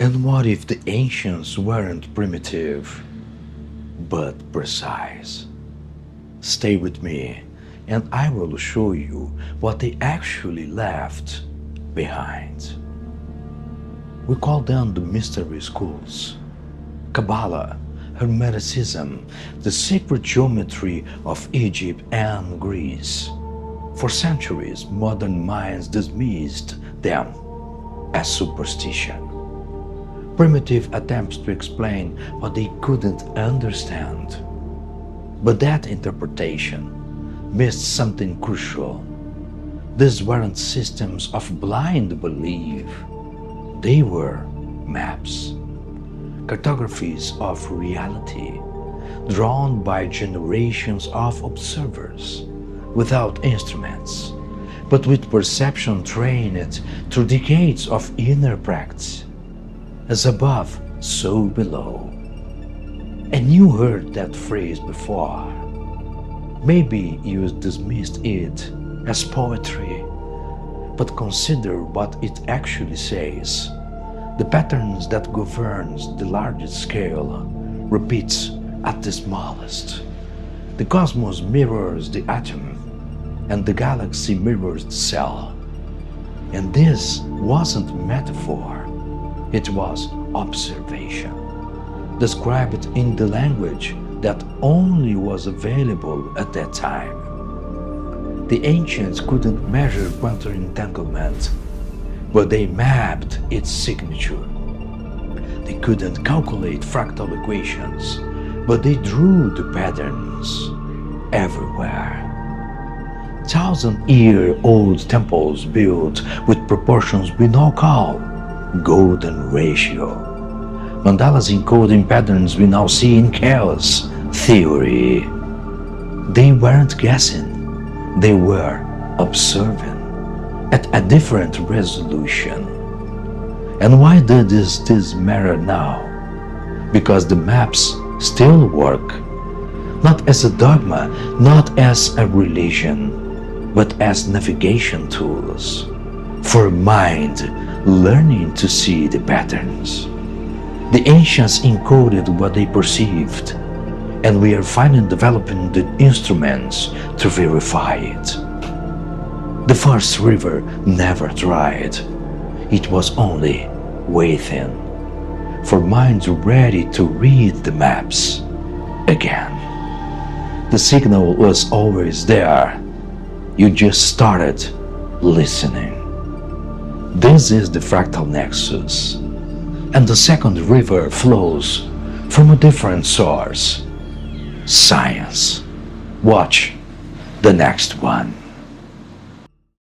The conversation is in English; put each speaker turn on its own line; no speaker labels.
And what if the ancients weren't primitive, but precise? Stay with me, and I will show you what they actually left behind. We call them the mystery schools: Kabbalah, Hermeticism, the sacred geometry of Egypt and Greece. For centuries, modern minds dismissed them as superstition. Primitive attempts to explain what they couldn't understand. But that interpretation missed something crucial. These weren't systems of blind belief. They were maps, cartographies of reality, drawn by generations of observers, without instruments, but with perception trained through decades of inner practice. As above, so below. And you heard that phrase before. Maybe you dismissed it as poetry, but consider what it actually says. The patterns that governs the largest scale repeats at the smallest. The cosmos mirrors the atom, and the galaxy mirrors the cell. And this wasn't metaphor. It was observation, described in the language that only was available at that time. The ancients couldn't measure quantum entanglement, but they mapped its signature. They couldn't calculate fractal equations, but they drew the patterns everywhere. 1,000-year-old temples built with proportions we now call golden ratio. Mandalas encoding patterns we now see in chaos theory. They weren't guessing, they were observing at a different resolution. And why does this matter now? Because the maps still work, not as a dogma, not as a religion, but as navigation tools for mind learning to see the patterns. The ancients encoded what they perceived, and we are finally developing the instruments to verify it. The first river never dried. It was only waiting for minds ready to read the maps again. The signal was always there. You just started listening. This is the Fractal Nexus, and the second river flows from a different source: science. Watch the next one.